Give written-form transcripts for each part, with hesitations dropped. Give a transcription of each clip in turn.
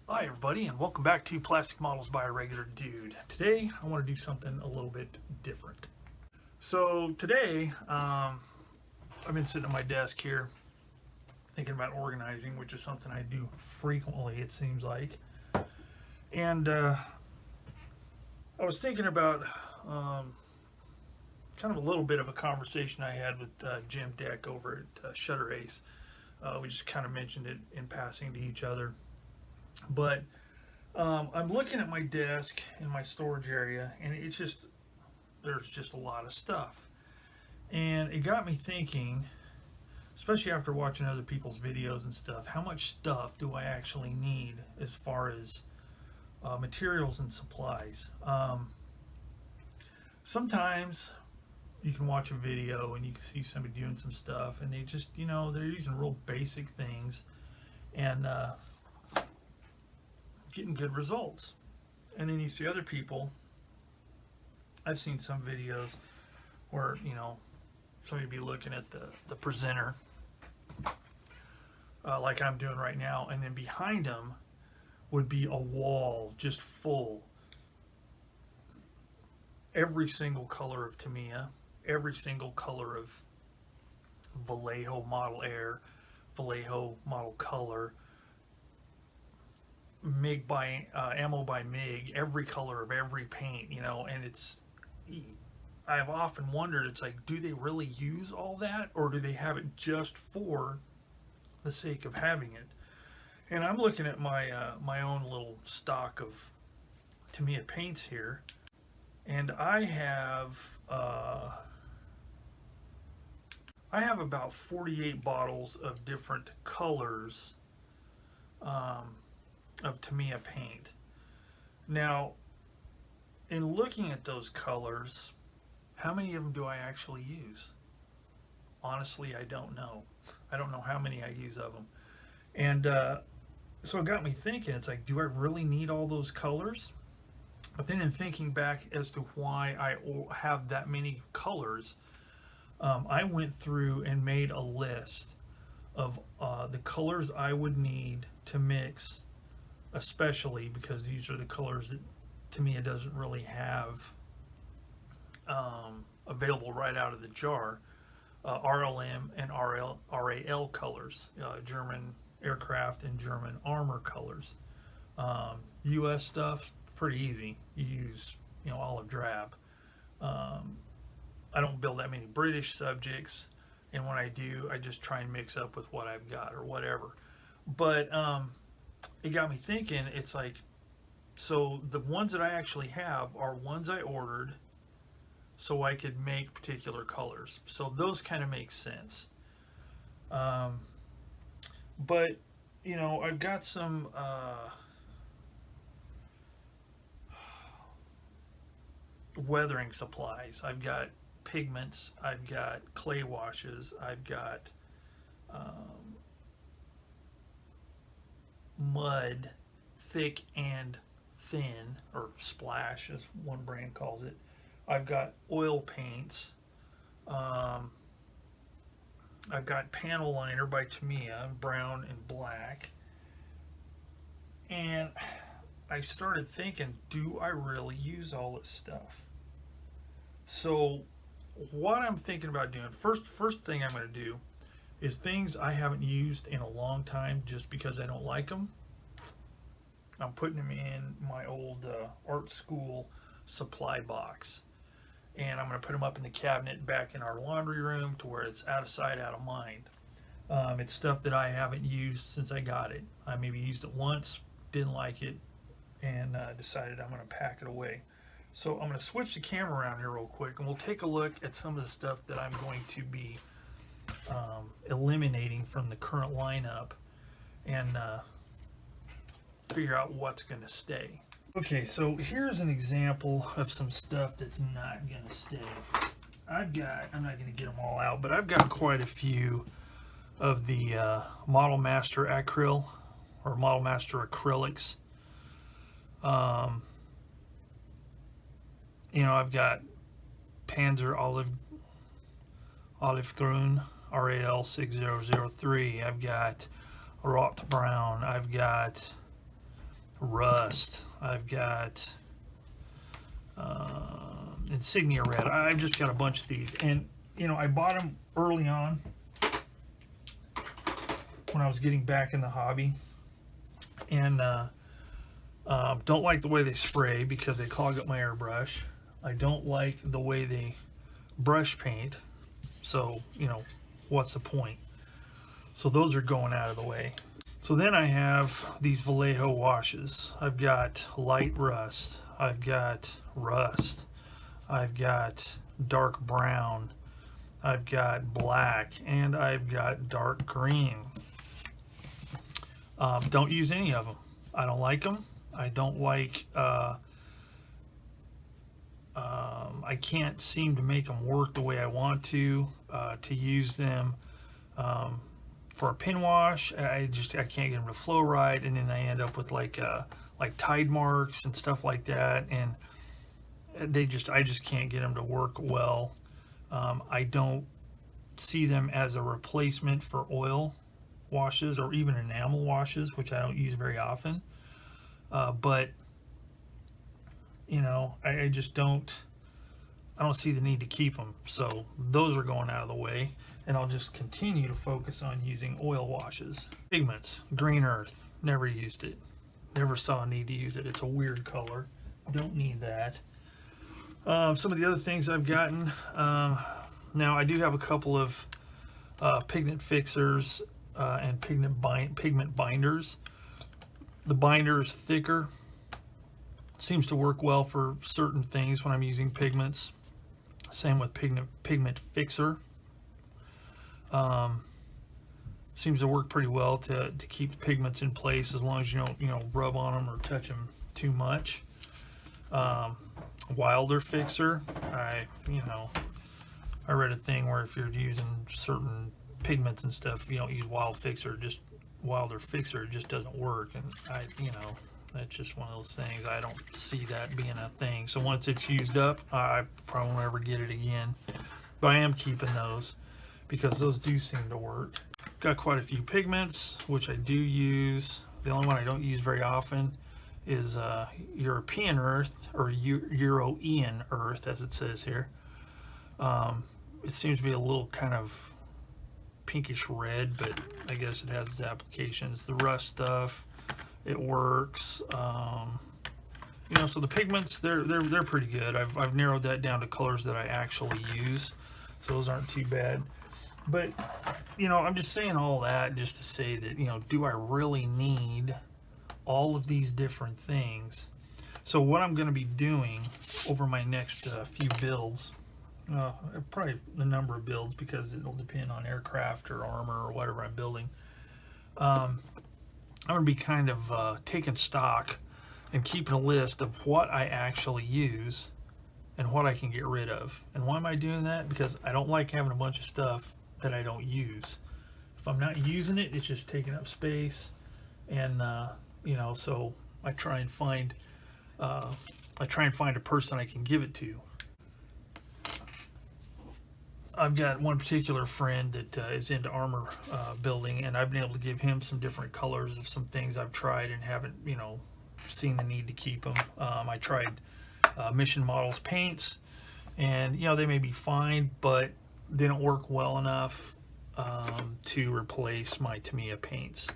Hi everybody, and welcome back to Plastic Models by a Regular Dude. Today I want to do something a little bit different. So today I've been sitting at my desk here thinking about organizing, which is something I do frequently, it seems like. And I was thinking about kind of a little bit of a conversation I had with Jim Deck over at Shutter Ace. We just kind of mentioned it in passing to each other. But I'm looking at my desk in my storage area, and there's just a lot of stuff. And it got me thinking, especially after watching other people's videos and stuff, how much stuff do I actually need as far as materials and supplies? Sometimes you can watch a video and you can see somebody doing some stuff, and they just, they're using real basic things and getting good results. And then you see other people. I've seen some videos where, somebody be looking at the presenter like I'm doing right now, and then behind them would be a wall just full. Every single color of Tamiya, every single color of Vallejo Model Air, Vallejo Model Color, MIG by ammo by MIG, every color of every paint, and I've often wondered, it's like, do they really use all that, or do they have it just for the sake of having it? And I'm looking at my own little stock of Tamiya paints here, and I have about 48 bottles of different colors of Tamiya paint. Now, in looking at those colors, how many of them do I actually use? Honestly, I don't know. I don't know how many I use of them. And so it got me thinking, it's like, do I really need all those colors? But then in thinking back as to why I have that many colors, I went through and made a list of the colors I would need to mix, especially because these are the colors that Tamiya doesn't really have available right out of the jar. RLM and RAL colors, German aircraft and German armor colors. US stuff, pretty easy. You use, olive drab. I don't build that many British subjects, and when I do, I just try and mix up with what I've got or whatever. But it got me thinking, it's like, so the ones that I actually have are ones I ordered so I could make particular colors. So those kind of make sense. But, I've got some weathering supplies. I've got pigments. I've got clay washes. I've got mud, thick and thin, or splash as one brand calls it. I've got oil paints. I've got panel liner by Tamiya, brown and black. And I started thinking, do I really use all this stuff? So what I'm thinking about doing, first thing I'm going to do is things I haven't used in a long time just because I don't like them. I'm putting them in my old art school supply box, and I'm going to put them up in the cabinet back in our laundry room to where it's out of sight, out of mind. It's stuff that I haven't used since I got it. I maybe used it once, didn't like it, and decided I'm going to pack it away. So I'm going to switch the camera around here real quick, and we'll take a look at some of the stuff that I'm going to be eliminating from the current lineup, and figure out what's going to stay. Okay, so here's an example of some stuff that's not going to stay. I'm not going to get them all out, but I've got quite a few of the Model Master Acryl or Model Master Acrylics. I've got Panzer Olive Grün RAL 6003. I've got Rot Brown. I've got Rust. I've got Insignia Red. I've just got a bunch of these, and you know, I bought them early on when I was getting back in the hobby, and don't like the way they spray because they clog up my airbrush. I don't like the way they brush paint, so you know, what's the point? So those are going out of the way. So then I have these Vallejo washes. I've got light rust, I've got rust, I've got dark brown, I've got black, and I've got dark green. Don't use any of them. I don't like them. I don't like, I can't seem to make them work the way I want to use them for a pin wash. I can't get them to flow right, and then I end up with like tide marks and stuff like that, and I just can't get them to work well. I don't see them as a replacement for oil washes or even enamel washes, which I don't use very often. But you know, I just don't see the need to keep them. So those are going out of the way, and I'll just continue to focus on using oil washes. Pigments, green earth, never used it. Never saw a need to use it. It's a weird color. Don't need that. Some of the other things I've gotten, now I do have a couple of pigment fixers and pigment binders. The binder is thicker. Seems to work well for certain things when I'm using pigments. Same with pigment fixer. Seems to work pretty well to keep the pigments in place as long as you don't rub on them or touch them too much. Wilder fixer. I read a thing where if you're using certain pigments and stuff, you don't use Wilder fixer. It just doesn't work, and that's just one of those things. I don't see that being a thing. So once it's used up, I probably won't ever get it again. But I am keeping those because those do seem to work. Got quite a few pigments, which I do use. The only one I don't use very often is European earth, or European earth, as it says here. It seems to be a little kind of pinkish red, but I guess it has its applications. The rust stuff, it works. So the pigments, they're pretty good. I've narrowed that down to colors that I actually use, so those aren't too bad. But I'm just saying all that just to say that do I really need all of these different things? So what I'm going to be doing over my next few builds, probably the number of builds, because it'll depend on aircraft or armor or whatever I'm building. I'm going to be kind of taking stock and keeping a list of what I actually use and what I can get rid of. And why am I doing that? Because I don't like having a bunch of stuff that I don't use. If I'm not using it, it's just taking up space, and so I try and find a person I can give it to. I've got one particular friend that is into armor building, and I've been able to give him some different colors of some things I've tried and haven't, seen the need to keep them. I tried Mission Models paints, and they may be fine, but they don't work well enough to replace my Tamiya paints.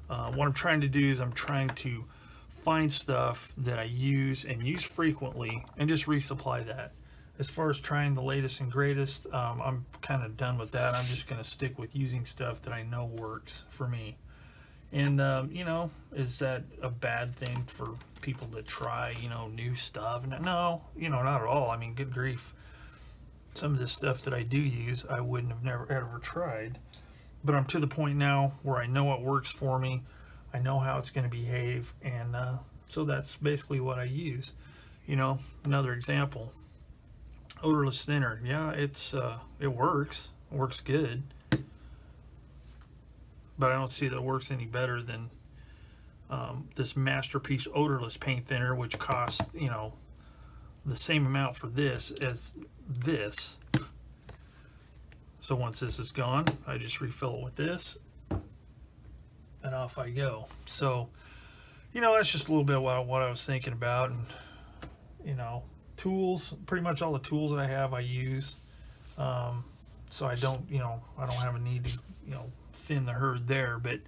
What I'm trying to do is I'm trying to find stuff that I use and use frequently and just resupply that. As far as trying the latest and greatest, I'm kind of done with that. I'm just going to stick with using stuff that I know works for me. And, is that a bad thing for people to try, new stuff? No, not at all. I mean, good grief. Some of this stuff that I do use, I wouldn't have never ever tried. But I'm to the point now where I know what works for me. I know how it's going to behave. And so that's basically what I use. Another example. Odorless thinner. Yeah, it works. It works good. But I don't see that it works any better than this Masterpiece odorless paint thinner, which costs, the same amount for this as this. So once this is gone, I just refill it with this, and off I go. So, that's just a little bit what I was thinking about. And tools, pretty much all the tools I have I use. So I don't have a need to thin the herd there. But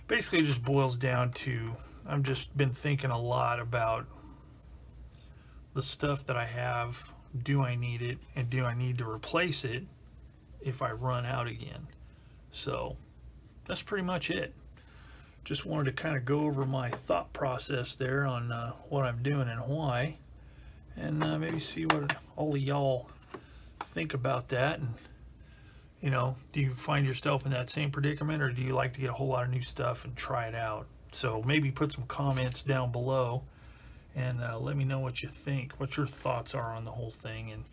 basically it just boils down to, I've just been thinking a lot about the stuff that I have. Do I need it, and do I need to replace it if I run out again? So that's pretty much it. Just wanted to kind of go over my thought process there on what I'm doing and why, and maybe see what all of y'all think about that. And do you find yourself in that same predicament, or do you like to get a whole lot of new stuff and try it out? So maybe put some comments down below and let me know what you think, what your thoughts are on the whole thing. And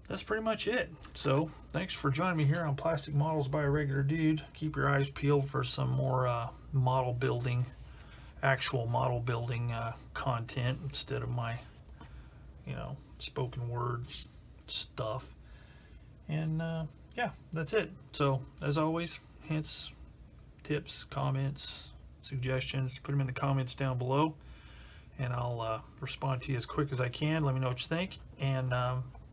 that's pretty much it. So thanks for joining me here on Plastic Models by a Regular Dude. Keep your eyes peeled for some more model building, actual model building content instead of my spoken word stuff. And yeah, that's it. So as always, hints, tips, comments, suggestions, put them in the comments down below, and I'll respond to you as quick as I can. Let me know what you think, and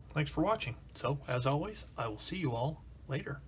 thanks for watching. So as always, I will see you all later.